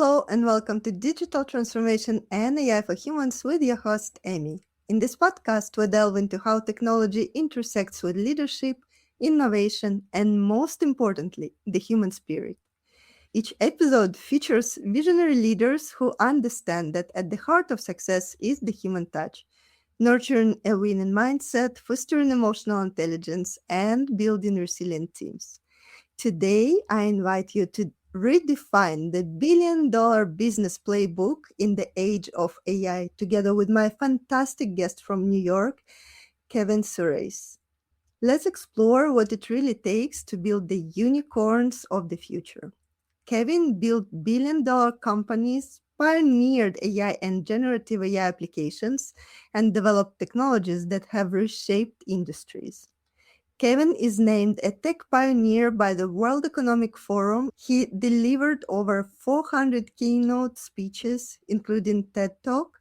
Hello and welcome to Digital Transformation and AI for Humans with your host, Amy. In this podcast, we delve into how technology intersects with leadership, innovation, and most importantly, the human spirit. Each episode features visionary leaders who understand that at the heart of success is the human touch, nurturing a winning mindset, fostering emotional intelligence, and building resilient teams. Today, I invite you to redefine the billion-dollar business playbook in the age of AI, together with my fantastic guest from New York, Kevin Surace. Let's explore what it really takes to build the unicorns of the future. Kevin built billion-dollar companies, pioneered AI and generative AI applications, and developed technologies that have reshaped industries. Kevin is named a tech pioneer by the World Economic Forum. He delivered over 400 keynote speeches, including TED Talk,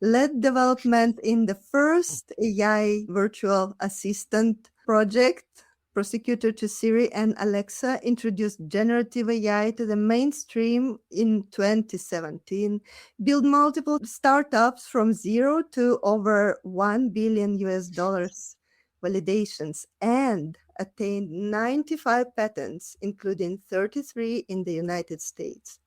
led development in the first AI virtual assistant project, prosecutor to Siri and Alexa, introduced generative AI to the mainstream in 2017, built multiple startups from zero to over $1 billion US dollars validations, and attained 95 patents, including 33 in the United States.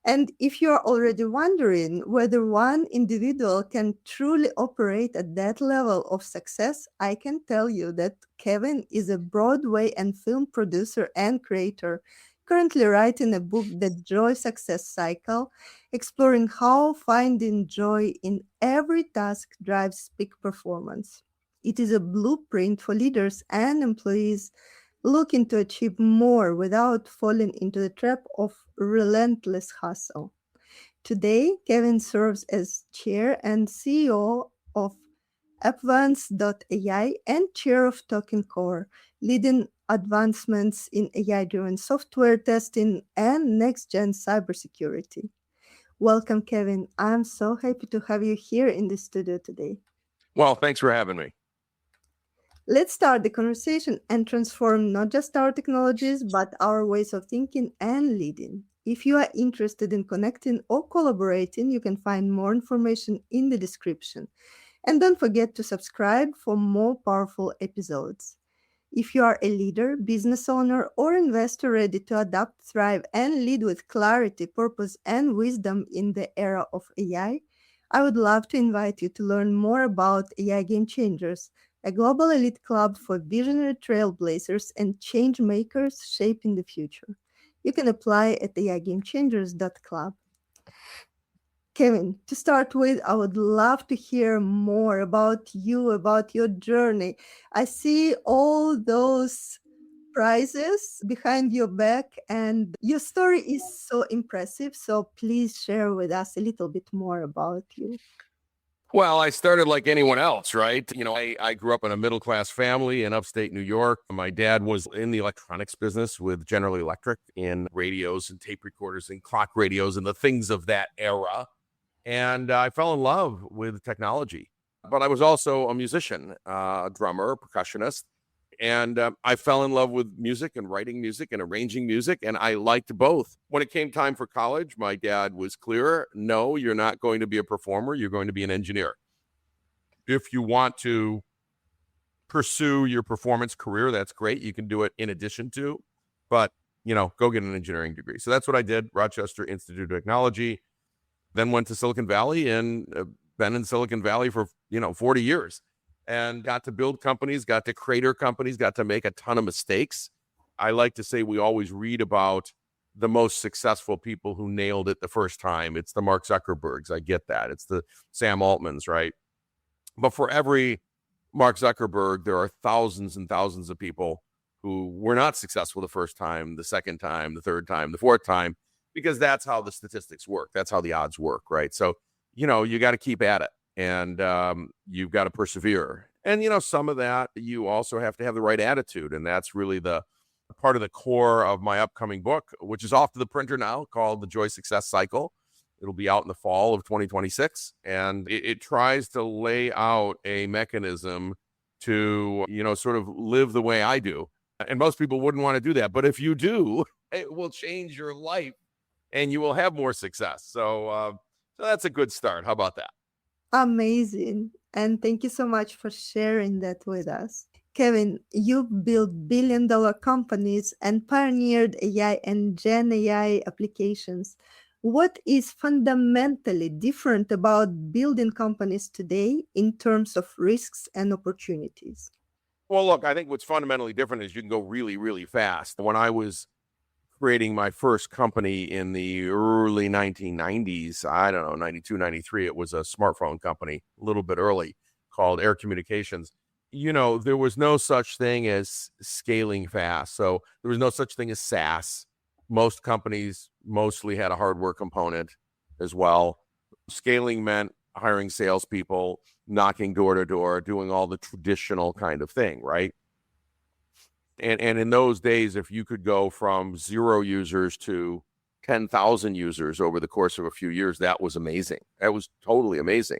And if you are already wondering whether one individual can truly operate at that level of success, I can tell you that Kevin is a Broadway and film producer and creator, currently writing a book, The Joy Success Cycle, exploring how finding joy in every task drives peak performance. It is a blueprint for leaders and employees looking to achieve more without falling into the trap of relentless hustle. Today, Kevin serves as chair and CEO of Ep100 and chair of Token Core, leading advancements in AI-driven software testing and next-gen cybersecurity. Welcome, Kevin. I'm so happy to have you here in the studio today. Well, thanks for having me. Let's start the conversation and transform not just our technologies, but our ways of thinking and leading. If you are interested in connecting or collaborating, you can find more information in the description. And don't forget to subscribe for more powerful episodes. If you are a leader, business owner, or investor ready to adapt, thrive, and lead with clarity, purpose, and wisdom in the era of AI, I would love to invite you to learn more about AI Game Changers, a global elite club for visionary trailblazers and change makers shaping the future. You can apply at aigamechangers.club. Kevin, to start with, I would love to hear more about you, about your journey. I see all those prizes behind your back, and your story is so impressive. So please share with us a little bit more about you. Well, I started like anyone else, right? I grew up in a middle-class family in upstate New York. My dad was in the electronics business with General Electric in radios and tape recorders and clock radios and the things of that era. And I fell in love with technology. But I was also a musician, a drummer, a percussionist. And I fell in love with music and writing music and arranging music, and I liked both. When it came time for college, my dad was clear: no, you're not going to be a performer, you're going to be an engineer. If you want to pursue your performance career, that's great. You can do it in addition to, but, go get an engineering degree. So that's what I did, Rochester Institute of Technology, then went to Silicon Valley and been in Silicon Valley for, 40 years. And got to build companies, got to crater companies, got to make a ton of mistakes. I like to say we always read about the most successful people who nailed it the first time. It's the Mark Zuckerbergs. I get that. It's the Sam Altmans, right? But for every Mark Zuckerberg, there are thousands and thousands of people who were not successful the first time, the second time, the third time, the fourth time, because that's how the statistics work. That's how the odds work, right? So, you got to keep at it. And you've got to persevere. And, some of that, you also have to have the right attitude. And that's really the part of the core of my upcoming book, which is off to the printer now, called The Joy Success Cycle. It'll be out in the fall of 2026. And it tries to lay out a mechanism to, sort of live the way I do. And most people wouldn't want to do that. But if you do, it will change your life. and you will have more success. So that's a good start. How about that? Amazing. And thank you so much for sharing that with us. Kevin, you've built billion-dollar companies and pioneered AI and Gen AI applications. What is fundamentally different about building companies today in terms of risks and opportunities? Well, look, I think what's fundamentally different is you can go really, really fast. When I was creating my first company in the early 1990s, I don't know, 92, 93, it was a smartphone company, a little bit early, called Air Communications. There was no such thing as scaling fast. So there was no such thing as SaaS. Most companies mostly had a hardware component as well. Scaling meant hiring salespeople, knocking door to door, doing all the traditional kind of thing, right? And in those days, if you could go from 0 users to 10,000 users over the course of a few years, that was amazing. That was totally amazing.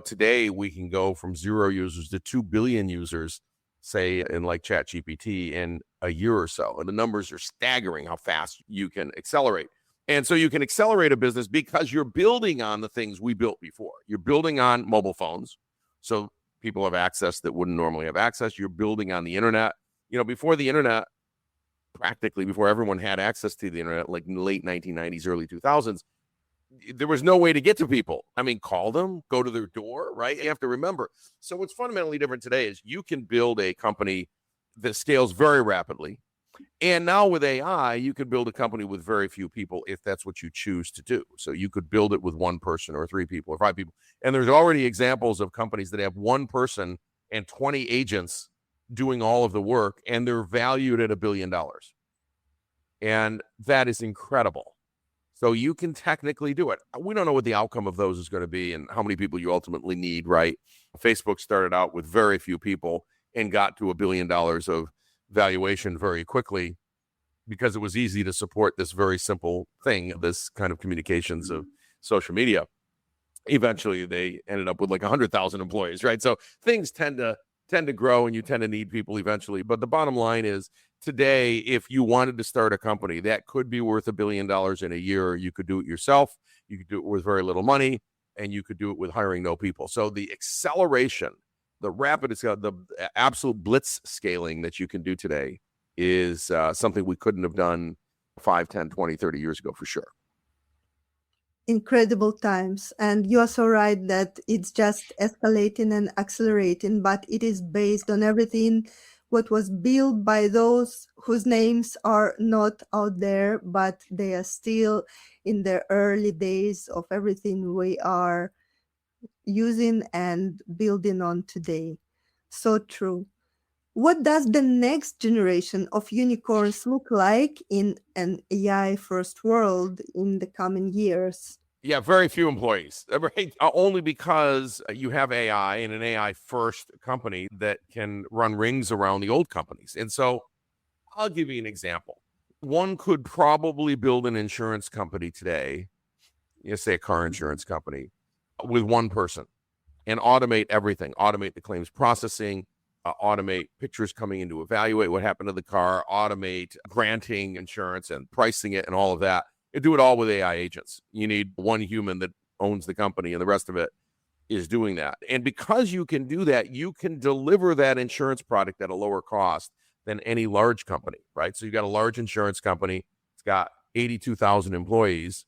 Today, we can go from 0 users to 2 billion users, say in like ChatGPT, in a year or so. And the numbers are staggering how fast you can accelerate. And so you can accelerate a business because you're building on the things we built before. You're building on mobile phones. So people have access that wouldn't normally have access. You're building on the internet. Before the internet, practically before everyone had access to the internet, like in the late 1990s, early 2000s, there was no way to get to people. I mean, call them, go to their door, right? You have to remember. So what's fundamentally different today is you can build a company that scales very rapidly. And now with AI, you could build a company with very few people if that's what you choose to do. So you could build it with 1 person or 3 people or 5 people. And there's already examples of companies that have 1 person and 20 agents doing all of the work, and they're valued at $1 billion. And that is incredible. So you can technically do it. We don't know what the outcome of those is going to be and how many people you ultimately need, right? Facebook started out with very few people and got to $1 billion of valuation very quickly because it was easy to support this very simple thing, this kind of communications of social media. Eventually, they ended up with like 100,000 employees, right? So things tend to grow and you tend to need people eventually. But the bottom line is today, if you wanted to start a company that could be worth $1 billion in a year, you could do it yourself. You could do it with very little money, and you could do it with hiring no people. So the acceleration, the rapid, the absolute blitz scaling that you can do today is something we couldn't have done 5, 10, 20, 30 years ago for sure. Incredible times. And you are so right that it's just escalating and accelerating, but it is based on everything what was built by those whose names are not out there, but they are still in the early days of everything we are using and building on today. So true. What does the next generation of unicorns look like in an AI first world in the coming years? Yeah, very few employees, right? Only because you have AI and an AI first company that can run rings around the old companies. And so I'll give you an example. One could probably build an insurance company today, say a car insurance company, with 1 person and automate everything, automate the claims processing, automate pictures coming in to evaluate what happened to the car, automate granting insurance and pricing it and all of that. You do it all with AI agents. You need 1 human that owns the company and the rest of it is doing that. And because you can do that, you can deliver that insurance product at a lower cost than any large company, right? So you've got a large insurance company. It's got 82,000 employees.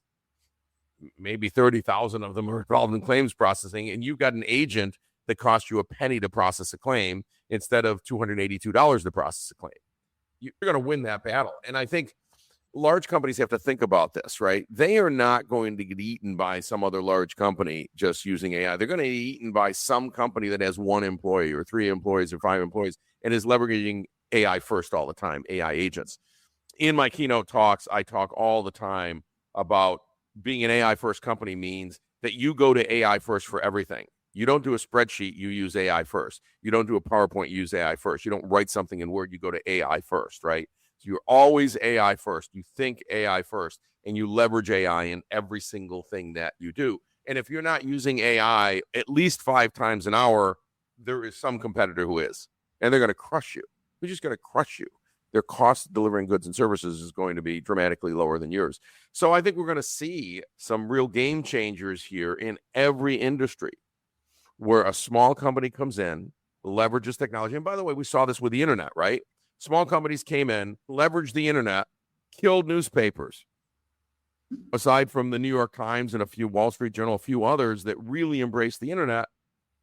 Maybe 30,000 of them are involved in claims processing. And you've got an agent that costs you a penny to process a claim instead of $282 to process a claim. You're going to win that battle. And I think large companies have to think about this, right? They are not going to get eaten by some other large company just using AI. They're going to get eaten by some company that has 1 employee or 3 employees or 5 employees and is leveraging AI first all the time, AI agents. In my keynote talks, I talk all the time about being an AI first company means that you go to AI first for everything. You don't do a spreadsheet, you use AI first. You don't do a PowerPoint, you use AI first. You don't write something in Word, you go to AI first, right? So you're always AI first. You think AI first, and you leverage AI in every single thing that you do. And if you're not using AI at least 5 times an hour, there is some competitor who is, and they're going to crush you. They're just going to crush you. their cost of delivering goods and services is going to be dramatically lower than yours. So I think we're going to see some real game changers here in every industry where a small company comes in, leverages technology. And by the way, we saw this with the internet, right? Small companies came in, leveraged the internet, killed newspapers. Aside from the New York Times and a few Wall Street Journal, a few others that really embraced the internet,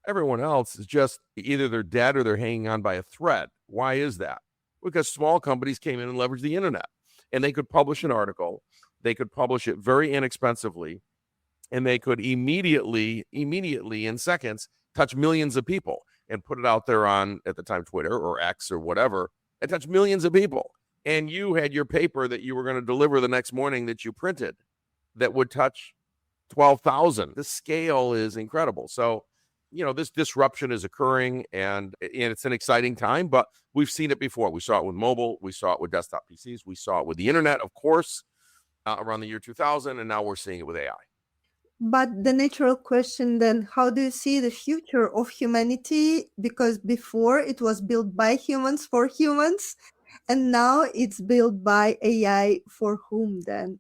everyone else is just either they're dead or they're hanging on by a thread. Why is that? Because small companies came in and leveraged the internet, and they could publish an article. They could publish it very inexpensively, and they could immediately in seconds touch millions of people and put it out there on, at the time, Twitter or X or whatever, and touch millions of people. And you had your paper that you were going to deliver the next morning that you printed that would touch 12,000. The scale is incredible. So, this disruption is occurring, and it's an exciting time, but we've seen it before. We saw it with mobile. We saw it with desktop PCs. We saw it with the internet, of course, around the year 2000, and now we're seeing it with AI. But the natural question then, how do you see the future of humanity? Because before it was built by humans for humans, and now it's built by AI for whom then?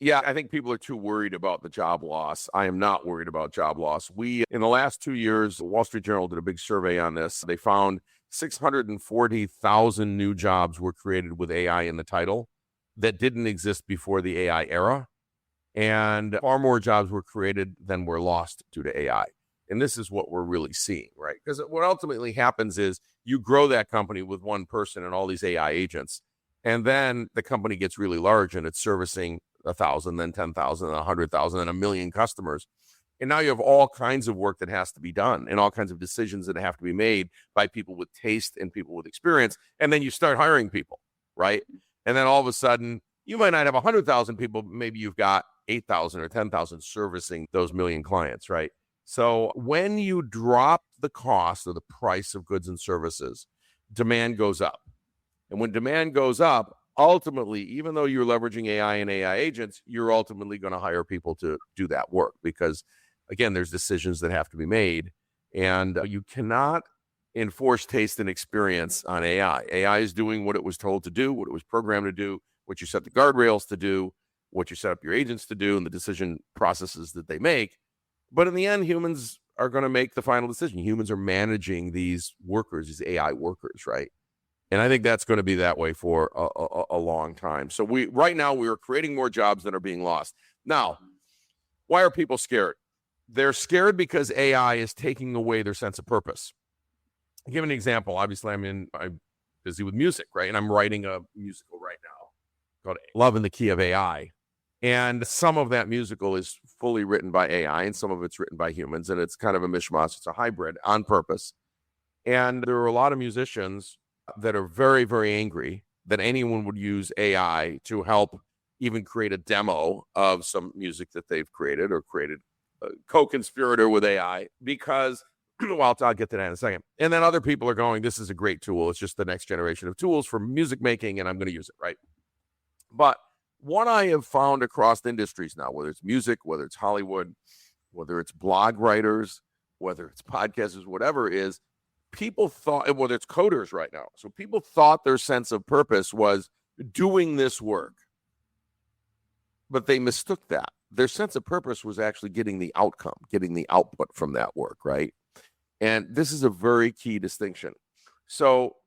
Yeah, I think people are too worried about the job loss. I am not worried about job loss. In the last 2 years, the Wall Street Journal did a big survey on this. They found 640,000 new jobs were created with AI in the title that didn't exist before the AI era. And far more jobs were created than were lost due to AI. And this is what we're really seeing, right? Because what ultimately happens is you grow that company with one person and all these AI agents, and then the company gets really large and it's servicing 1,000, then 10,000, then 100,000, then 1 million customers. And now you have all kinds of work that has to be done and all kinds of decisions that have to be made by people with taste and people with experience. And then you start hiring people, right? And then all of a sudden, you might not have 100,000 people, but maybe you've got 8,000 or 10,000 servicing those million clients, right? So when you drop the cost or the price of goods and services, demand goes up. And when demand goes up, ultimately, even though you're leveraging AI and AI agents, you're ultimately going to hire people to do that work because, again, there's decisions that have to be made. And you cannot enforce taste and experience on AI. AI is doing what it was told to do, what it was programmed to do, what you set the guardrails to do, what you set up your agents to do, and the decision processes that they make. But in the end, humans are going to make the final decision. Humans are managing these workers, these AI workers, right? And I think that's going to be that way for a long time. So right now we are creating more jobs than are being lost. Now, why are people scared? They're scared because AI is taking away their sense of purpose. I'll give an example. Obviously, I'm busy with music, right? And I'm writing a musical right now called Love in the Key of AI. And some of that musical is fully written by AI and some of it's written by humans. And it's kind of a mishmash. It's a hybrid on purpose. And there are a lot of musicians that are very, very angry that anyone would use AI to help even create a demo of some music that they've created or created a co-conspirator with AI because, well, I'll get to that in a second. And then other people are going, this is a great tool. It's just the next generation of tools for music making, and I'm going to use it, right? But what I have found across industries now, whether it's music, whether it's Hollywood, whether it's blog writers, whether it's podcasters, whatever it is, people thought, whether it's coders right now, so people thought their sense of purpose was doing this work, but they mistook that. Their sense of purpose was actually getting the outcome, getting the output from that work, right? And this is a very key distinction. So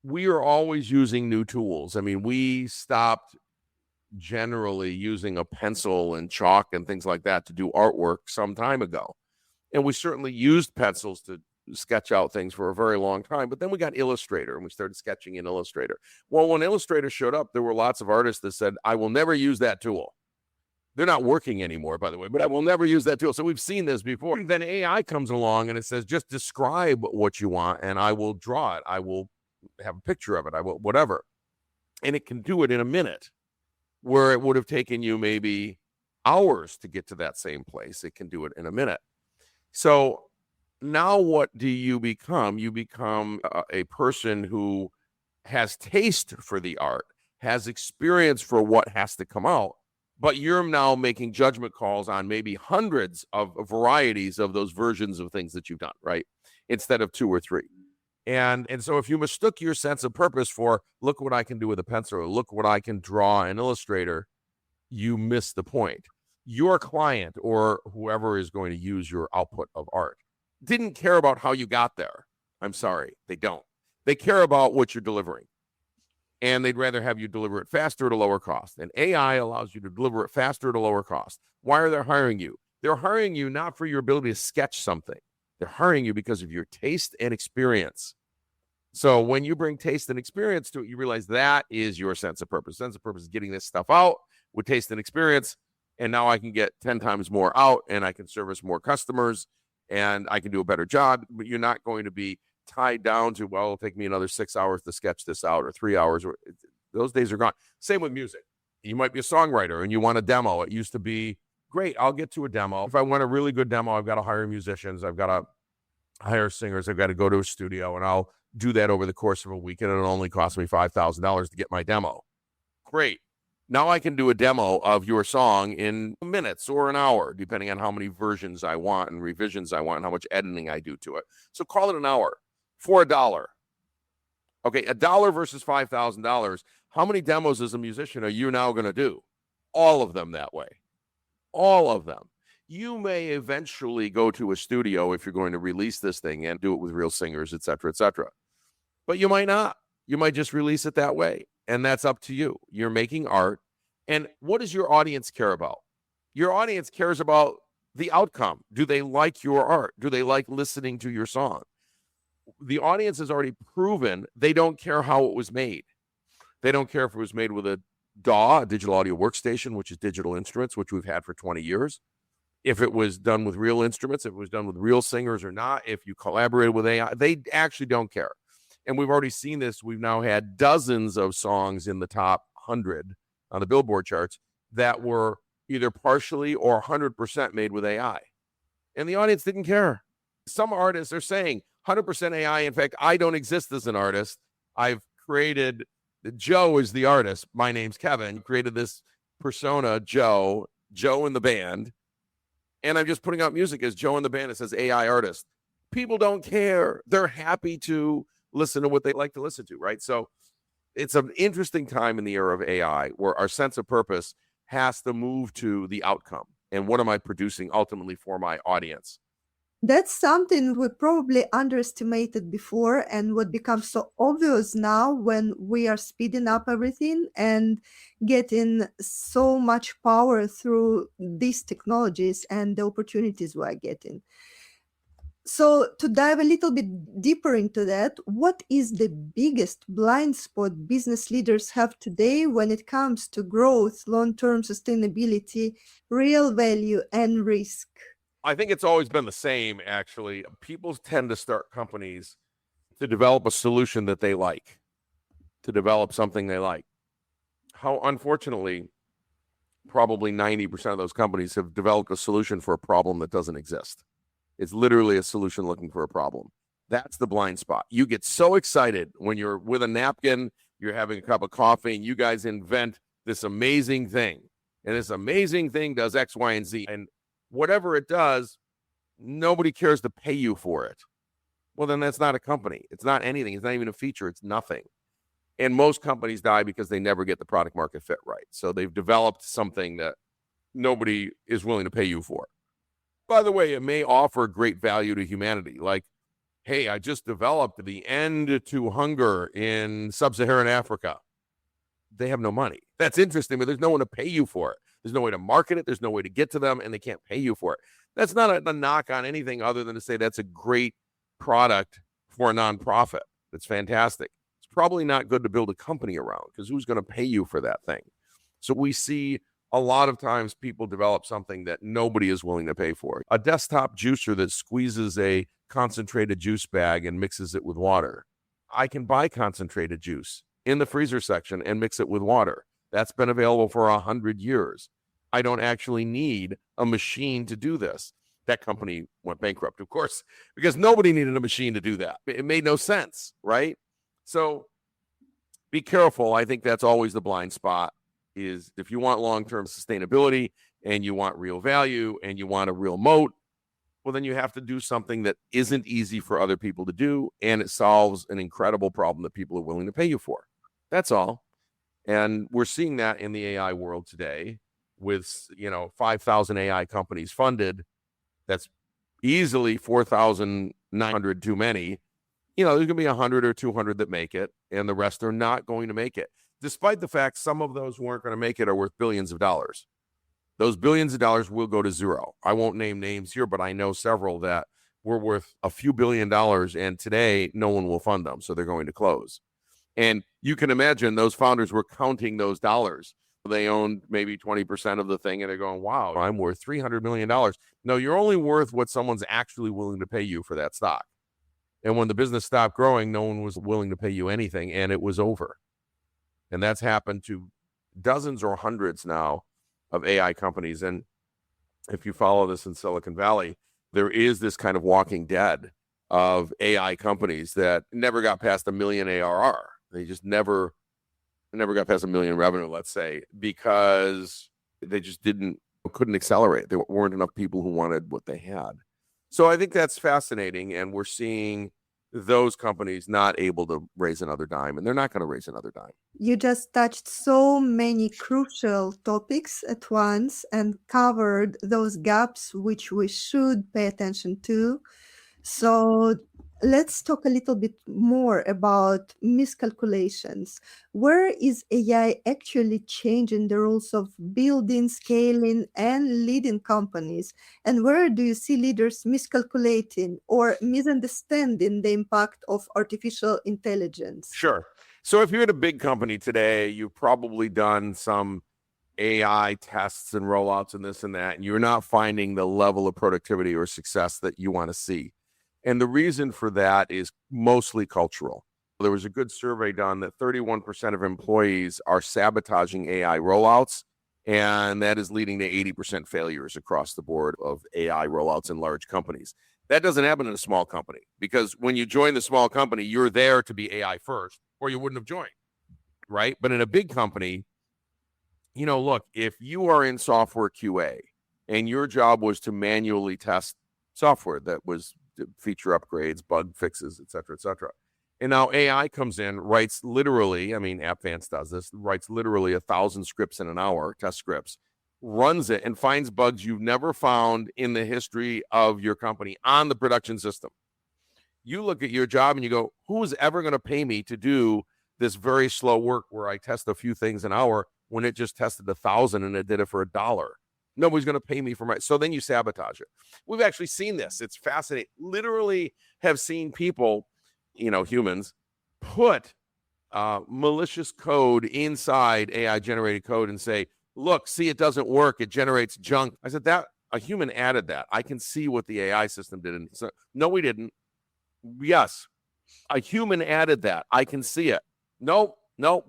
we are always using new tools. I mean, we stopped generally using a pencil and chalk and things like that to do artwork some time ago. And we certainly used pencils to sketch out things for a very long time. But then we got Illustrator and we started sketching in Illustrator. Well, when Illustrator showed up, there were lots of artists that said, I will never use that tool. They're not working anymore, by the way, but I will never use that tool. So we've seen this before. And then AI comes along and it says, just describe what you want and I will draw it. I will have a picture of it. I will, whatever. And it can do it in a minute, where it would have taken you maybe hours to get to that same place. It can do it in a minute. So now what do you become? You become a person who has taste for the art, has experience for what has to come out, but you're now making judgment calls on maybe hundreds of varieties of those versions of things that you've done, right? Instead of 2 or 3. And so if you mistook your sense of purpose for, look what I can do with a pencil, or look what I can draw in Illustrator, you miss the point. Your client or whoever is going to use your output of art didn't care about how you got there. I'm sorry, they don't. They care about what you're delivering. And they'd rather have you deliver it faster at a lower cost. And AI allows you to deliver it faster at a lower cost. Why are they hiring you? They're hiring you not for your ability to sketch something. They're hiring you because of your taste and experience. So when you bring taste and experience to it, you realize that is your sense of purpose. Sense of purpose is getting this stuff out with taste and experience. And now I can get 10 times more out, and I can service more customers, and I can do a better job. But you're not going to be tied down to, well, it'll take me another 6 hours to sketch this out, or 3 hours. Those days are gone. Same with music. You might be a songwriter and you want a demo. It used to be, great, I'll get to a demo. If I want a really good demo, I've got to hire musicians. I've got to hire singers. I've got to go to a studio, and I'll do that over the course of a week, and it'll only cost me $5,000 to get my demo. Great. Now I can do a demo of your song in minutes or an hour, depending on how many versions I want and revisions I want and how much editing I do to it. So call it an hour for $1. Okay, $1 versus $5,000. How many demos as a musician are you now going to do? All of them that way. All of them. You may eventually go to a studio if you're going to release this thing and do it with real singers, et cetera, et cetera. But you might not. You might just release it that way. And that's up to you. You're making art. And what does your audience care about? Your audience cares about the outcome. Do they like your art? Do they like listening to your song? The audience has already proven they don't care how it was made. They don't care if it was made with a DAW, a digital audio workstation, which is digital instruments, which we've had for 20 years. If it was done with real instruments, if it was done with real singers or not, if you collaborated with AI, they actually don't care. And we've already seen this. We've now had dozens of songs in the top 100 on the Billboard charts that were either partially or 100% made with AI. And the audience didn't care. Some artists are saying 100% AI. In fact, I don't exist as an artist. I've created, Joe is the artist. My name's Kevin. Created this persona, Joe in the band. And I'm just putting out music as Joe in the band. It says AI artist. People don't care. They're happy to listen to what they like to listen to, right? So it's an interesting time in the era of AI where our sense of purpose has to move to the outcome. And what am I producing ultimately for my audience? That's something we probably underestimated before, and what becomes so obvious now when we are speeding up everything and getting so much power through these technologies and the opportunities we are getting. So to dive a little bit deeper into that, what is the biggest blind spot business leaders have today when it comes to growth, long-term sustainability, real value, and risk? I think it's always been the same, actually. People tend to start companies to develop a solution that they like, to develop something they like. How, unfortunately, probably 90% of those companies have developed a solution for a problem that doesn't exist. It's literally a solution looking for a problem. That's the blind spot. You get so excited when you're with a napkin, you're having a cup of coffee, and you guys invent this amazing thing. And this amazing thing does X, Y, and Z. And whatever it does, nobody cares to pay you for it. Well, then that's not a company. It's not anything. It's not even a feature. It's nothing. And most companies die because they never get the product market fit right. So they've developed something that nobody is willing to pay you for. By the way, it may offer great value to humanity. Like, hey, I just developed the end to hunger in sub-Saharan Africa. They have no money. That's interesting, but there's no one to pay you for it. There's no way to market it. There's no way to get to them, and they can't pay you for it. That's not a knock on anything other than to say that's a great product for a nonprofit. That's fantastic. It's probably not good to build a company around because who's going to pay you for that thing? So we see a lot of times people develop something that nobody is willing to pay for. A desktop juicer that squeezes a concentrated juice bag and mixes it with water. I can buy concentrated juice in the freezer section and mix it with water. That's been available for 100 years. I don't actually need a machine to do this. That company went bankrupt, of course, because nobody needed a machine to do that. It made no sense, right? So be careful. I think that's always the blind spot, is if you want long-term sustainability and you want real value and you want a real moat, well, then you have to do something that isn't easy for other people to do, and it solves an incredible problem that people are willing to pay you for. That's all. And we're seeing that in the AI world today with, 5,000 AI companies funded. That's easily 4,900 too many. There's going to be 100 or 200 that make it, and the rest are not going to make it, despite the fact some of those who aren't going to make it are worth billions of dollars. Those billions of dollars will go to zero. I won't name names here, but I know several that were worth a few $1 billion, and today no one will fund them, so they're going to close. And you can imagine those founders were counting those dollars. They owned maybe 20% of the thing, and they're going, wow, I'm worth $300 million. No, you're only worth what someone's actually willing to pay you for that stock. And when the business stopped growing, no one was willing to pay you anything, and it was over. And that's happened to dozens or hundreds now of AI companies. And if you follow this in Silicon Valley, there is this kind of walking dead of AI companies that never got past $1 million ARR. They just never got past $1 million revenue, let's say, because they just couldn't accelerate. There weren't enough people who wanted what they had. So I think that's fascinating, and we're seeing those companies not able to raise another dime, and they're not going to raise another dime. You just touched so many crucial topics at once and covered those gaps which we should pay attention to. So let's talk a little bit more about miscalculations. Where is AI actually changing the rules of building, scaling, and leading companies? And where do you see leaders miscalculating or misunderstanding the impact of artificial intelligence? Sure. So if you're at a big company today, you've probably done some AI tests and rollouts and this and that, and you're not finding the level of productivity or success that you want to see. And the reason for that is mostly cultural. There was a good survey done that 31% of employees are sabotaging AI rollouts, and that is leading to 80% failures across the board of AI rollouts in large companies. That doesn't happen in a small company, because when you join the small company, you're there to be AI first, or you wouldn't have joined, right? But in a big company, look, if you are in software QA and your job was to manually test software that was feature upgrades, bug fixes, et cetera, and now AI comes in, writes literally, AppVance does this, writes literally 1,000 scripts in an hour, test scripts, runs it and finds bugs you've never found in the history of your company on the production system. You look at your job and you go, who is ever going to pay me to do this very slow work where I test a few things an hour when it just tested 1,000 and it did it for $1? Nobody's going to pay me for my. So then you sabotage it. We've actually seen this. It's fascinating. Literally have seen people, humans, put malicious code inside AI generated code and say, look, see, it doesn't work. It generates junk. I said, that a human added that. I can see what the AI system did. And so, no, we didn't. Yes, a human added that. I can see it. No,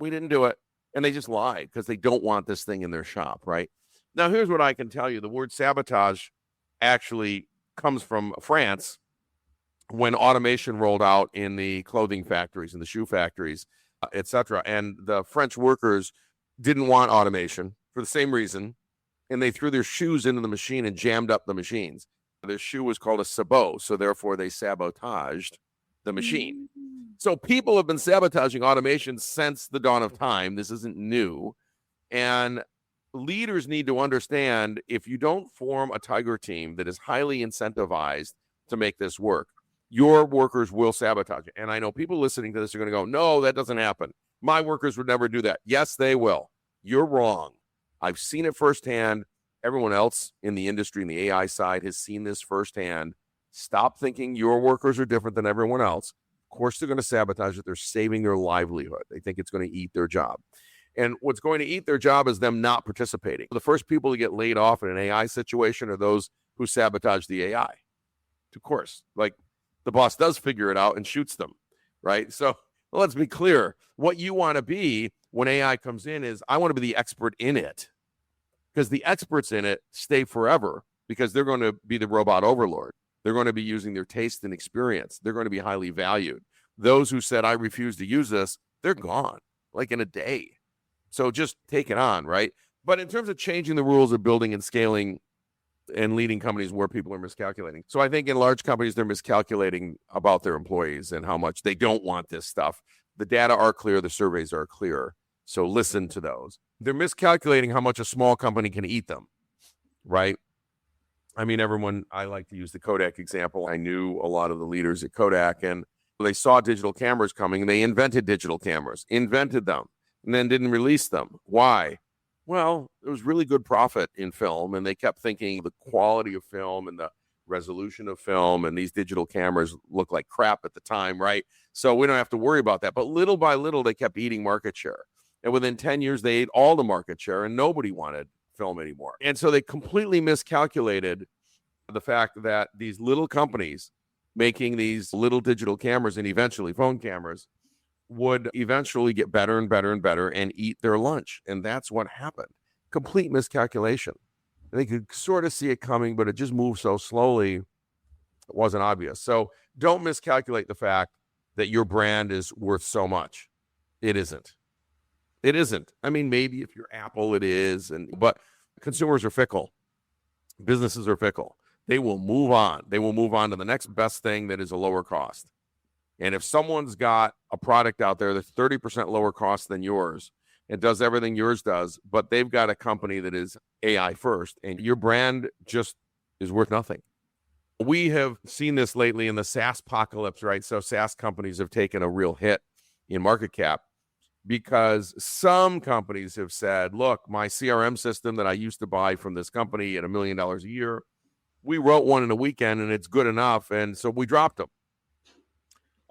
we didn't do it. And they just lied because they don't want this thing in their shop, right? Now, here's what I can tell you. The word sabotage actually comes from France when automation rolled out in the clothing factories and the shoe factories, et cetera. And the French workers didn't want automation for the same reason. And they threw their shoes into the machine and jammed up the machines. Their shoe was called a sabot. So therefore, they sabotaged the machine. So people have been sabotaging automation since the dawn of time. This isn't new. And leaders need to understand, if you don't form a tiger team that is highly incentivized to make this work, your workers will sabotage it. And I know people listening to this are going to go, no, that doesn't happen. My workers would never do that. Yes, they will. You're wrong. I've seen it firsthand. Everyone else in the industry, in the AI side, has seen this firsthand. Stop thinking your workers are different than everyone else. Of course, they're going to sabotage it. They're saving their livelihood. They think it's going to eat their job. And what's going to eat their job is them not participating. The first people to get laid off in an AI situation are those who sabotage the AI. Of course, like the boss does figure it out and shoots them, right? So let's be clear. What you want to be when AI comes in is, I want to be the expert in it, because the experts in it stay forever, because they're going to be the robot overlord. They're going to be using their taste and experience. They're going to be highly valued. Those who said, I refuse to use this, they're gone, like in a day. So just take it on, right? But in terms of changing the rules of building and scaling and leading companies where people are miscalculating. So I think in large companies, they're miscalculating about their employees and how much they don't want this stuff. The data are clear. The surveys are clear. So listen to those. They're miscalculating how much a small company can eat them, right? I mean, I like to use the Kodak example. I knew a lot of the leaders at Kodak, and they saw digital cameras coming, and they invented digital cameras, invented them, and then didn't release them. Why? Well, there was really good profit in film, and they kept thinking the quality of film and the resolution of film, and these digital cameras look like crap at the time, right? So we don't have to worry about that. But little by little, they kept eating market share. And within 10 years, they ate all the market share, and nobody wanted film anymore. And so they completely miscalculated the fact that these little companies making these little digital cameras and eventually phone cameras would eventually get better and better and better and eat their lunch. And that's what happened. Complete miscalculation. And they could sort of see it coming, but it just moved so slowly, it wasn't obvious. So don't miscalculate the fact that your brand is worth so much. It isn't. It isn't. I mean, maybe if you're Apple, it is, but consumers are fickle. Businesses are fickle. They will move on. They will move on to the next best thing that is a lower cost. And if someone's got a product out there that's 30% lower cost than yours and does everything yours does, but they've got a company that is AI first, and your brand just is worth nothing. We have seen this lately in the SaaS apocalypse, right? So SaaS companies have taken a real hit in market cap, because some companies have said, look, my CRM system that I used to buy from this company at $1 million a year, we wrote one in a weekend and it's good enough. And so we dropped them.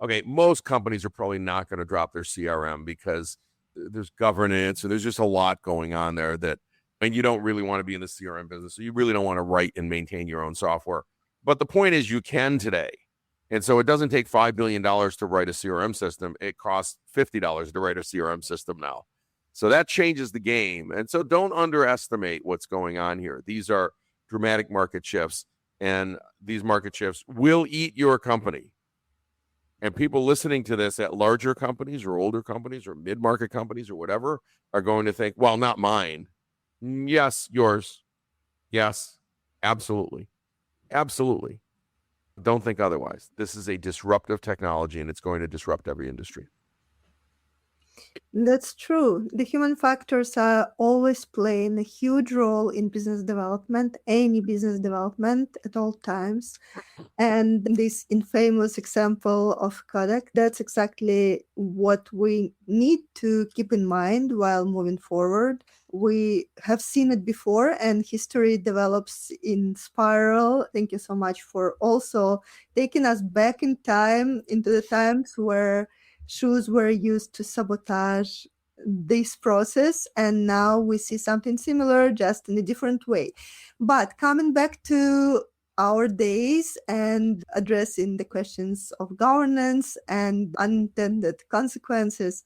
Okay, most companies are probably not going to drop their CRM because there's governance and there's just a lot going on there and you don't really want to be in the CRM business. So you really don't want to write and maintain your own software. But the point is you can today. And so it doesn't take $5 billion to write a CRM system. It costs $50 to write a CRM system now. So that changes the game. And so don't underestimate what's going on here. These are dramatic market shifts, and these market shifts will eat your company. And people listening to this at larger companies or older companies or mid-market companies or whatever are going to think, well, not mine. Yes, yours. Yes, absolutely. Absolutely. Don't think otherwise. This is a disruptive technology, and it's going to disrupt every industry. That's true. The human factors are always playing a huge role in business development, any business development at all times. And this infamous example of Kodak, that's exactly what we need to keep in mind while moving forward. We have seen it before, and history develops in spiral. Thank you so much for also taking us back in time into the times where shoes were used to sabotage this process, and now we see something similar, just in a different way. But coming back to our days and addressing the questions of governance and unintended consequences,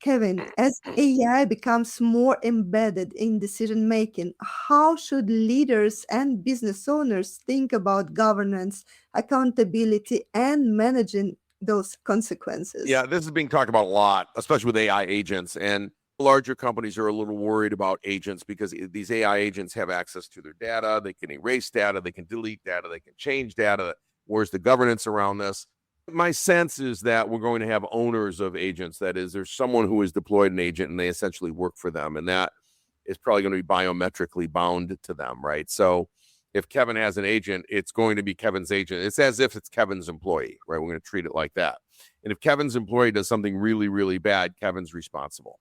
Kevin, as AI becomes more embedded in decision making, how should leaders and business owners think about governance, accountability, and managing those consequences? Yeah, this is being talked about a lot, especially with AI agents. And larger companies are a little worried about agents because these AI agents have access to their data. They can erase data, they can delete data, they can change data. Where's the governance around this? My sense is that we're going to have owners of agents. That is, there's someone who has deployed an agent and they essentially work for them. And that is probably going to be biometrically bound to them, right? So if Kevin has an agent, it's going to be Kevin's agent. It's as if it's Kevin's employee, right? We're going to treat it like that. And if Kevin's employee does something really, really bad, Kevin's responsible.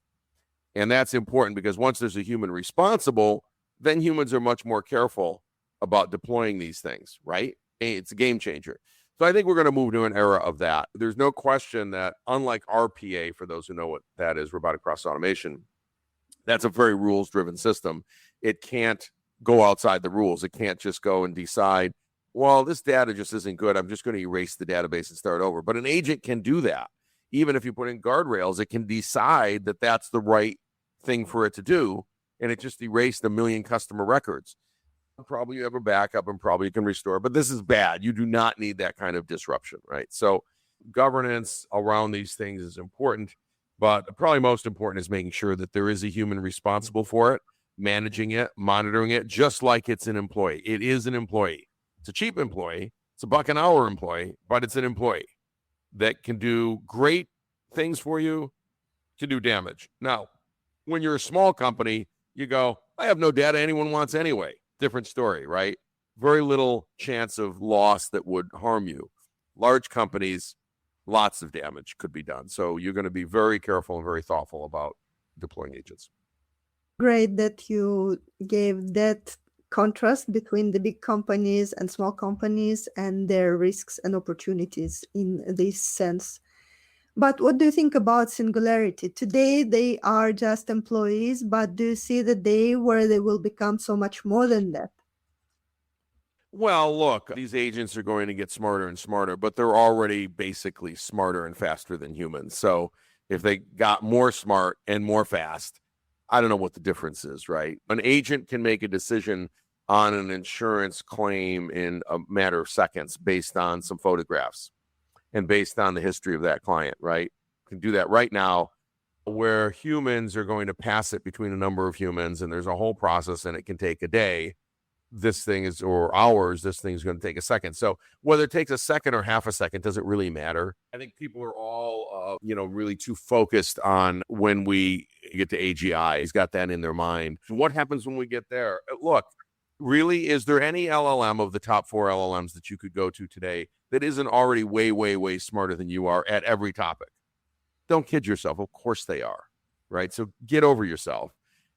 And that's important because once there's a human responsible, then humans are much more careful about deploying these things, right? It's a game changer. So I think we're going to move to an era of that. There's no question that unlike RPA, for those who know what that is, robotic process automation, that's a very rules-driven system. It can't go outside the rules. It can't just go and decide, well, this data just isn't good. I'm just going to erase the database and start over. But an agent can do that. Even if you put in guardrails, it can decide that that's the right thing for it to do, and it just erased 1 million customer records. Probably you have a backup and probably you can restore, but this is bad. You do not need that kind of disruption, right? So governance around these things is important, but probably most important is making sure that there is a human responsible for it. managing it, monitoring it, just like it's an employee. It is an employee. It's a cheap employee. It's $1 an hour employee, but it's an employee that can do great things for you, can do damage. Now, when you're a small company, you go, I have no data anyone wants anyway. Different story, right? Very little chance of loss that would harm you. Large companies, lots of damage could be done. So you're going to be very careful and very thoughtful about deploying agents. Great that you gave that contrast between the big companies and small companies and their risks and opportunities in this sense. But what do you think about singularity? Today, they are just employees, but do you see the day where they will become so much more than that? Well, look, these agents are going to get smarter and smarter, but they're already basically smarter and faster than humans. So if they got more smart and more fast, I don't know what the difference is, right? An agent can make a decision on an insurance claim in a matter of seconds based on some photographs and based on the history of that client, right? Can do that right now, where humans are going to pass it between a number of humans, and there's a whole process, and it can take a day. This thing is, or hours, this thing is going to take a second. So whether it takes a second or half a second, doesn't really matter. I think people are all, really too focused on when we get to AGI. He's got that in their mind. What happens when we get there? Look, really, is there any LLM of the top 4 LLMs that you could go to today that isn't already way, way, way smarter than you are at every topic? Don't kid yourself. Of course they are, right? So get over yourself.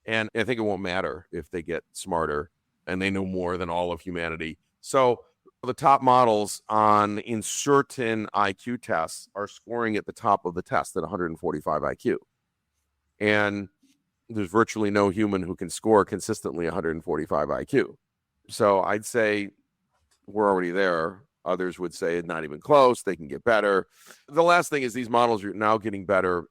And I think it won't matter if they get smarter and they know more than all of humanity. So the top models in certain IQ tests are scoring at the top of the test at 145 IQ. And there's virtually no human who can score consistently 145 IQ. So I'd say we're already there. Others would say not even close. They can get better. The last thing is these models are now getting better.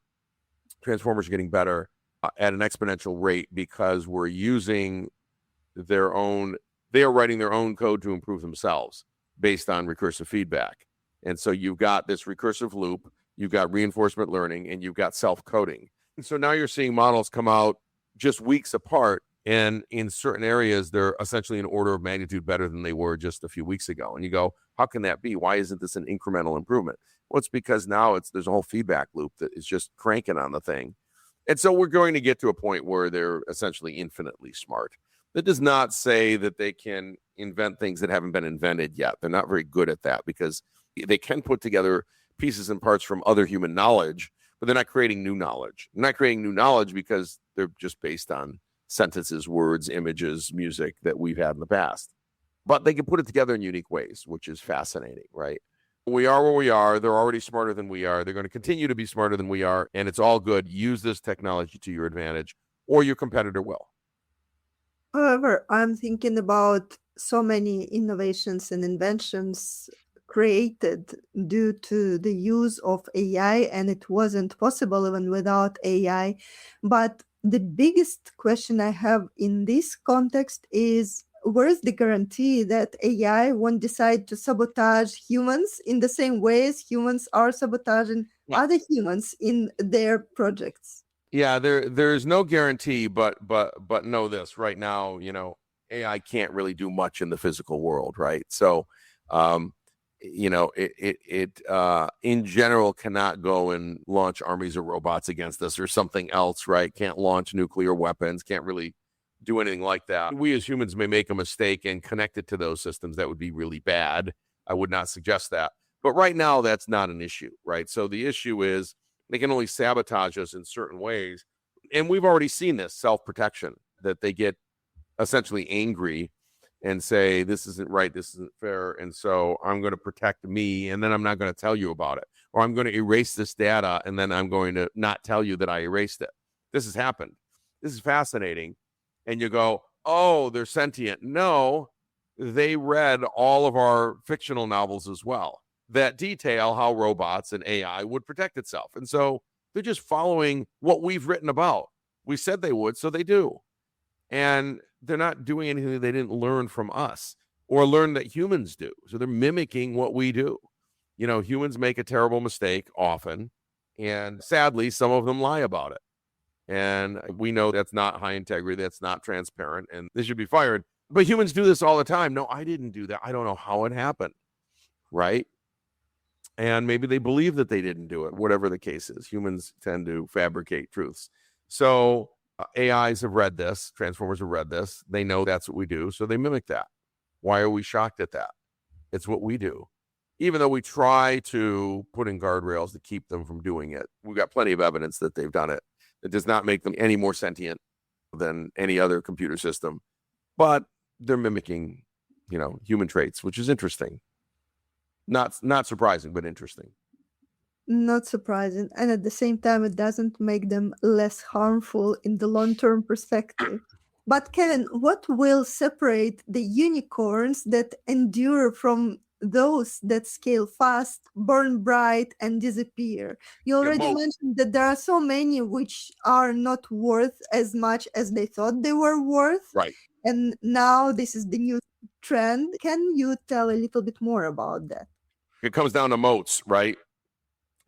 Transformers are getting better at an exponential rate because we're using they are writing their own code to improve themselves based on recursive feedback. And so you've got this recursive loop, you've got reinforcement learning, and you've got self-coding. And so now you're seeing models come out just weeks apart, and in certain areas, they're essentially an order of magnitude better than they were just a few weeks ago. And you go, how can that be? Why isn't this an incremental improvement? Well, it's because now there's a whole feedback loop that is just cranking on the thing. And so we're going to get to a point where they're essentially infinitely smart. That does not say that they can invent things that haven't been invented yet. They're not very good at that because they can put together pieces and parts from other human knowledge, but they're not creating new knowledge. They're not creating new knowledge because they're just based on sentences, words, images, music that we've had in the past. But they can put it together in unique ways, which is fascinating, right? We are where we are. They're already smarter than we are. They're going to continue to be smarter than we are, and it's all good. Use this technology to your advantage, or your competitor will. However, I'm thinking about so many innovations and inventions created due to the use of AI, and it wasn't possible even without AI. But the biggest question I have in this context is, where's the guarantee that AI won't decide to sabotage humans in the same way as humans are sabotaging other humans in their projects? Yeah, there's no guarantee, but know this right now, AI can't really do much in the physical world, right? So, it in general cannot go and launch armies of robots against us or something else, right? Can't launch nuclear weapons, can't really do anything like that. We as humans may make a mistake and connect it to those systems. That would be really bad. I would not suggest that. But right now, that's not an issue, right? So the issue is they can only sabotage us in certain ways. And we've already seen this self-protection, that they get essentially angry and say, this isn't right, this isn't fair, and so I'm going to protect me, and then I'm not going to tell you about it. Or I'm going to erase this data, and then I'm going to not tell you that I erased it. This has happened. This is fascinating. And you go, oh, they're sentient. No, they read all of our fictional novels as well that detail how robots and AI would protect itself. And so they're just following what we've written about. We said they would, so they do. And they're not doing anything they didn't learn from us or learn that humans do. So they're mimicking what we do. Humans make a terrible mistake often, and sadly, some of them lie about it. And we know that's not high integrity, that's not transparent, and they should be fired. But humans do this all the time. No, I didn't do that. I don't know how it happened, right? And maybe they believe that they didn't do it, whatever the case is. Humans tend to fabricate truths. So AIs have read this, transformers have read this. They know that's what we do, so they mimic that. Why are we shocked at that? It's what we do. Even though we try to put in guardrails to keep them from doing it, we've got plenty of evidence that they've done it. It does not make them any more sentient than any other computer system, but they're mimicking, human traits, which is interesting. Not surprising, but interesting. Not surprising. And at the same time, it doesn't make them less harmful in the long-term perspective. But Kevin, what will separate the unicorns that endure from those that scale fast, burn bright, and disappear? You already mentioned that there are so many which are not worth as much as they thought they were worth. Right. And now this is the new trend. Can you tell a little bit more about that? It comes down to moats, right?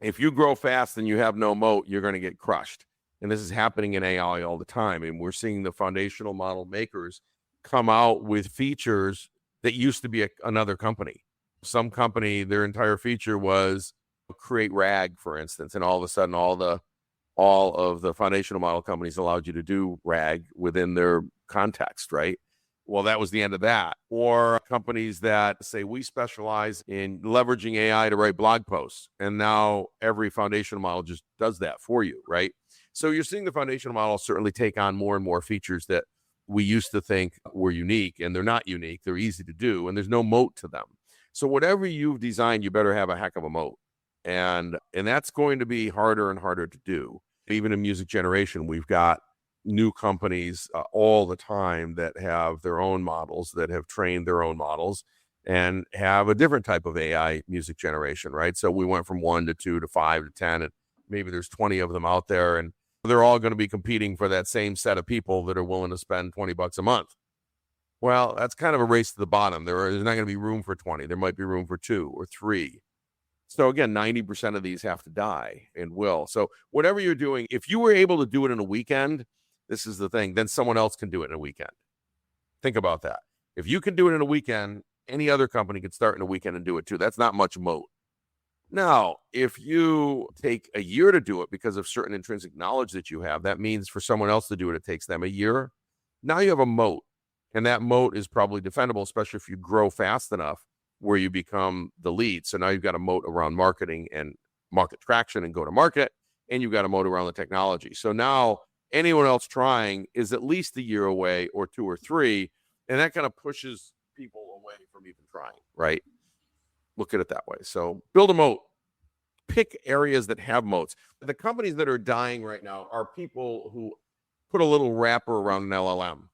If you grow fast and you have no moat, you're going to get crushed. And this is happening in AI all the time. And we're seeing the foundational model makers come out with features that used to be another company. Some company, their entire feature was create RAG, for instance. And all of a sudden, all of the foundational model companies allowed you to do RAG within their context, right? Well, that was the end of that. Or companies that say we specialize in leveraging AI to write blog posts. And now every foundational model just does that for you, right? So you're seeing the foundational model certainly take on more and more features that we used to think were unique, and they're not unique. They're easy to do, and there's no moat to them. So whatever you've designed, you better have a heck of a moat. And that's going to be harder and harder to do. Even in music generation, we've got new companies all the time that have their own models, that have trained their own models and have a different type of AI music generation, right? So we went from 1 to 2 to 5 to 10, and maybe there's 20 of them out there, and they're all going to be competing for that same set of people that are willing to spend $20 a month. Well, that's kind of a race to the bottom. There's not going to be room for 20. There might be room for 2 or 3. So again, 90% of these have to die and will. So whatever you're doing, if you were able to do it in a weekend, this is the thing, then someone else can do it in a weekend. Think about that. If you can do it in a weekend, any other company can start in a weekend and do it too. That's not much moat. Now, if you take a year to do it because of certain intrinsic knowledge that you have, that means for someone else to do it, it takes them a year. Now you have a moat, and that moat is probably defendable, especially if you grow fast enough where you become the lead. So now you've got a moat around marketing and market traction and go to market, and you've got a moat around the technology. So now anyone else trying is at least a year away or 2 or 3, and that kind of pushes people away from even trying, right? Look at it that way. So build a moat. Pick areas that have moats. The companies that are dying right now are people who put a little wrapper around an LLM,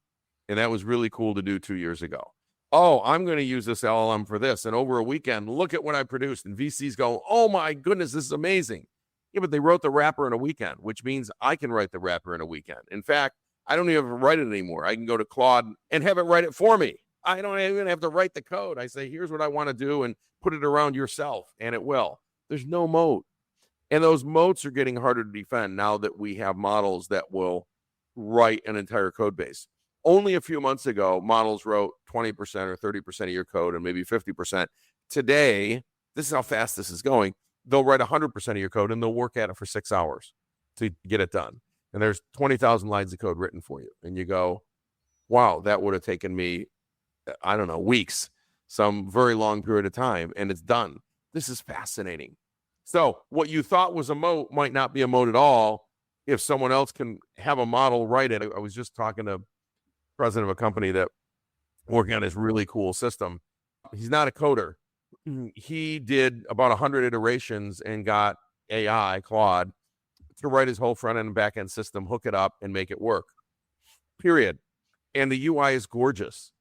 and that was really cool to do 2 years ago. Oh, I'm going to use this LLM for this, and over a weekend, look at what I produced. And VCs go, oh my goodness, this is amazing. Yeah, but they wrote the wrapper in a weekend, which means I can write the wrapper in a weekend. In fact, I don't even write it anymore. I can go to Claude and have it write it for me. I don't even have to write the code. I say, here's what I want to do, and put it around yourself, and it will. There's no moat. And those moats are getting harder to defend now that we have models that will write an entire code base. Only a few months ago, models wrote 20% or 30% of your code and maybe 50%. Today, this is how fast this is going. They'll write 100% of your code and they'll work at it for 6 hours to get it done. And there's 20,000 lines of code written for you. And you go, wow, that would have taken me, I don't know, weeks, some very long period of time, and it's done. This is fascinating. So what you thought was a moat might not be a moat at all if someone else can have a model write it. I was just talking to the president of a company that working on this really cool system. He's not a coder. He did about 100 iterations and got AI, Claude, to write his whole front end and back end system, hook it up, and make it work. Period. And the UI is gorgeous.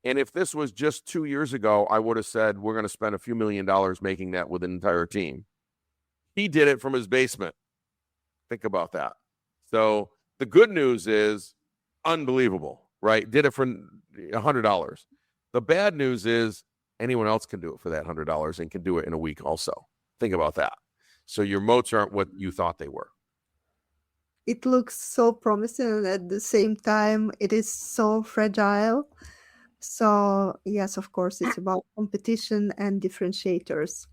And if this was just 2 years ago, I would have said, we're going to spend a few $1 million making that with an entire team. He did it from his basement. Think about that. So the good news is unbelievable, right? Did it for $100. The bad news is anyone else can do it for that $100 and can do it in a week also. Think about that. So your moats aren't what you thought they were. It looks so promising, and at the same time, it is so fragile. So, yes, of course, it's about competition and differentiators.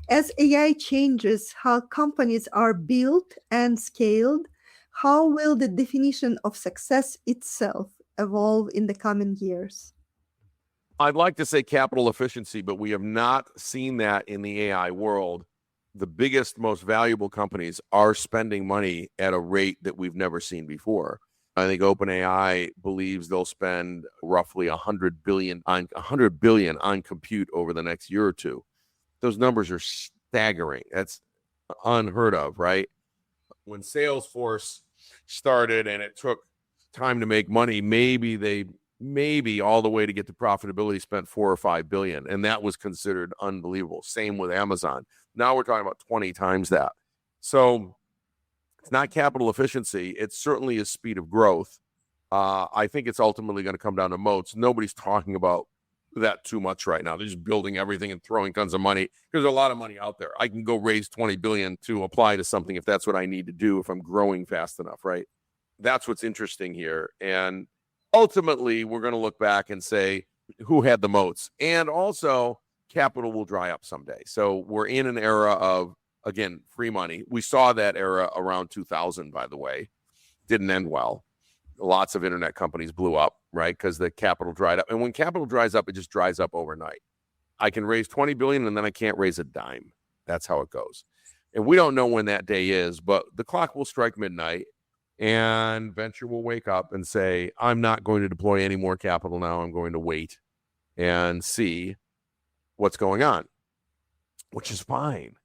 As AI changes how companies are built and scaled, how will the definition of success itself evolve in the coming years? I'd like to say capital efficiency, but we have not seen that in the AI world. The biggest, most valuable companies are spending money at a rate that we've never seen before. I think OpenAI believes they'll spend roughly 100 billion on compute over the next year or two. Those numbers are staggering. That's unheard of, right? When Salesforce started and it took time to make money, maybe all the way to get to profitability spent 4 or 5 billion, and that was considered unbelievable. Same with Amazon. Now we're talking about 20 times that. So it's not capital efficiency. It certainly is speed of growth. I think it's ultimately going to come down to moats. Nobody's talking about that too much right now. They're just building everything and throwing tons of money because there's a lot of money out there. I can go raise 20 billion to apply to something if that's what I need to do if I'm growing fast enough, right? That's what's interesting here. And ultimately, we're going to look back and say who had the moats. And also, capital will dry up someday. So we're in an era of, again, free money. We saw that era around 2000, by the way. Didn't end well. Lots of internet companies blew up, right? Because the capital dried up. And when capital dries up, it just dries up overnight. I can raise 20 billion and then I can't raise a dime. That's how it goes. And we don't know when that day is, but the clock will strike midnight and venture will wake up and say, I'm not going to deploy any more capital now. I'm going to wait and see what's going on, which is fine.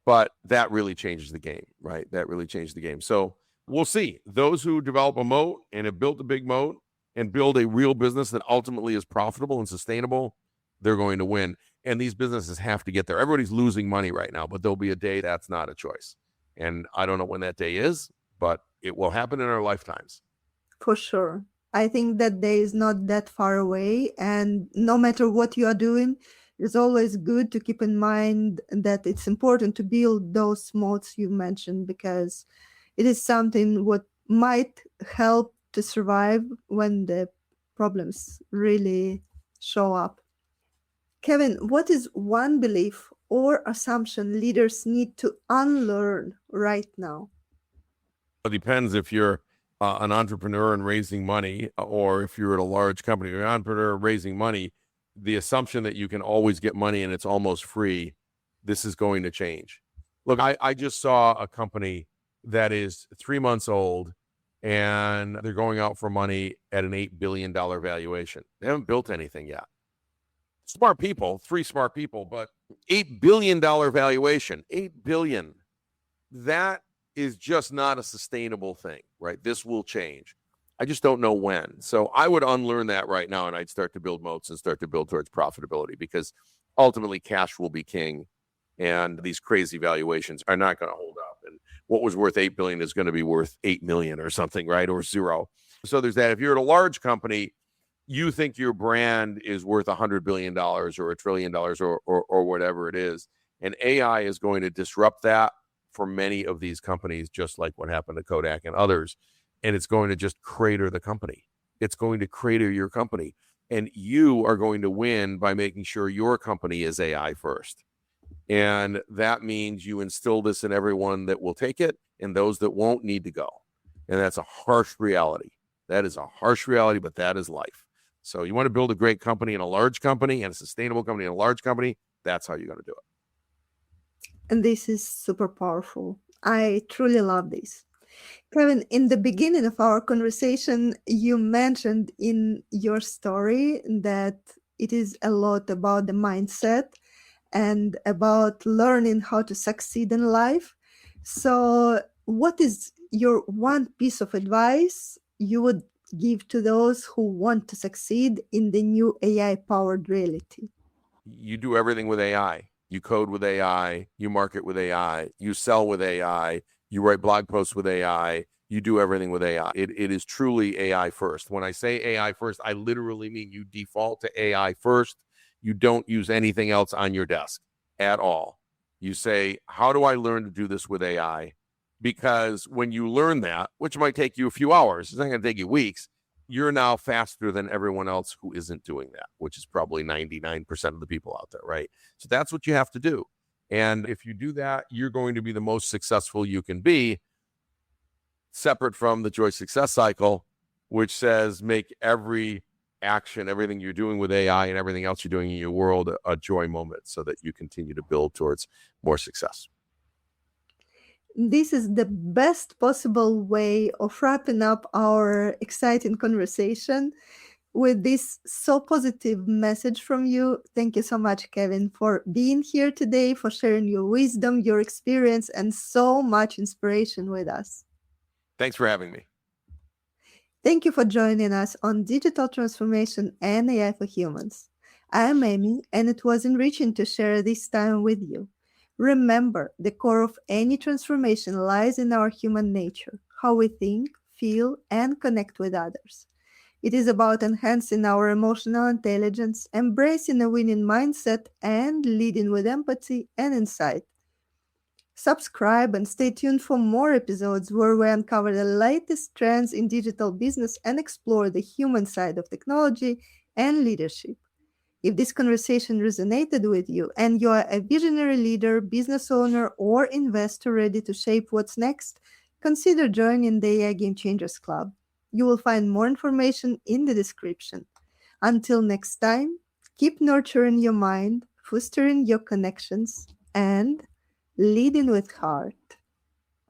But that really changes the game, right? That really changed the game. So we'll see. Those who develop a moat and have built a big moat and build a real business that ultimately is profitable and sustainable, they're going to win. And these businesses have to get there. Everybody's losing money right now, but there'll be a day that's not a choice. And I don't know when that day is, but it will happen in our lifetimes. For sure. I think that day is not that far away. And no matter what you are doing, it's always good to keep in mind that it's important to build those moats you mentioned, because it is something what might help to survive when the problems really show up. Kevin, what is one belief or assumption leaders need to unlearn right now? It depends if you're an entrepreneur and raising money, or if you're at a large company. You're an entrepreneur raising money, the assumption that you can always get money and it's almost free, this is going to change. Look, I just saw a company that is 3 months old and they're going out for money at an $8 billion valuation. They haven't built anything yet. Smart people, 3 smart people, but $8 billion valuation, 8 billion. That is just not a sustainable thing, right? This will change. I just don't know when. So I would unlearn that right now and I'd start to build moats and start to build towards profitability, because ultimately cash will be king and these crazy valuations are not going to hold up. And what was worth 8 billion is going to be worth 8 million or something, right? Or zero. So there's that. If you're at a large company, you think your brand is worth $100 billion or $1 trillion or whatever it is. And AI is going to disrupt that for many of these companies, just like what happened to Kodak and others. And it's going to just crater the company. It's going to crater your company. And you are going to win by making sure your company is AI first. And that means you instill this in everyone that will take it, and those that won't need to go. And that's a harsh reality. That is a harsh reality, but that is life. So you want to build a great company in a large company and a sustainable company in a large company, that's how you're going to do it. And this is super powerful. I truly love this. Kevin, in the beginning of our conversation, you mentioned in your story that it is a lot about the mindset and about learning how to succeed in life. So, what is your one piece of advice you would give to those who want to succeed in the new AI powered reality? You do everything with AI. You code with AI, you market with AI, you sell with AI, you write blog posts with AI, you do everything with AI. It is truly AI first. When I say AI first, I literally mean you default to AI first. You don't use anything else on your desk at all. You say, how do I learn to do this with AI? because when you learn that, which might take you a few hours, it's not going to take you weeks, you're now faster than everyone else who isn't doing that, which is probably 99% of the people out there, right? So that's what you have to do. And if you do that, you're going to be the most successful you can be, separate from the joy success cycle, which says make every action, everything you're doing with AI and everything else you're doing in your world a joy moment so that you continue to build towards more success. This is the best possible way of wrapping up our exciting conversation with this so positive message from you. Thank you so much, Kevin, for being here today, for sharing your wisdom, your experience, and so much inspiration with us. Thanks for having me. Thank you for joining us on Digital Transformation and AI for Humans. I am Amy, and it was enriching to share this time with you. Remember, the core of any transformation lies in our human nature, how we think, feel, and connect with others. It is about enhancing our emotional intelligence, embracing a winning mindset, and leading with empathy and insight. Subscribe and stay tuned for more episodes where we uncover the latest trends in digital business and explore the human side of technology and leadership. If this conversation resonated with you and you are a visionary leader, business owner, or investor ready to shape what's next, consider joining the AI Game Changers Club. You will find more information in the description. Until next time, keep nurturing your mind, fostering your connections, and leading with heart.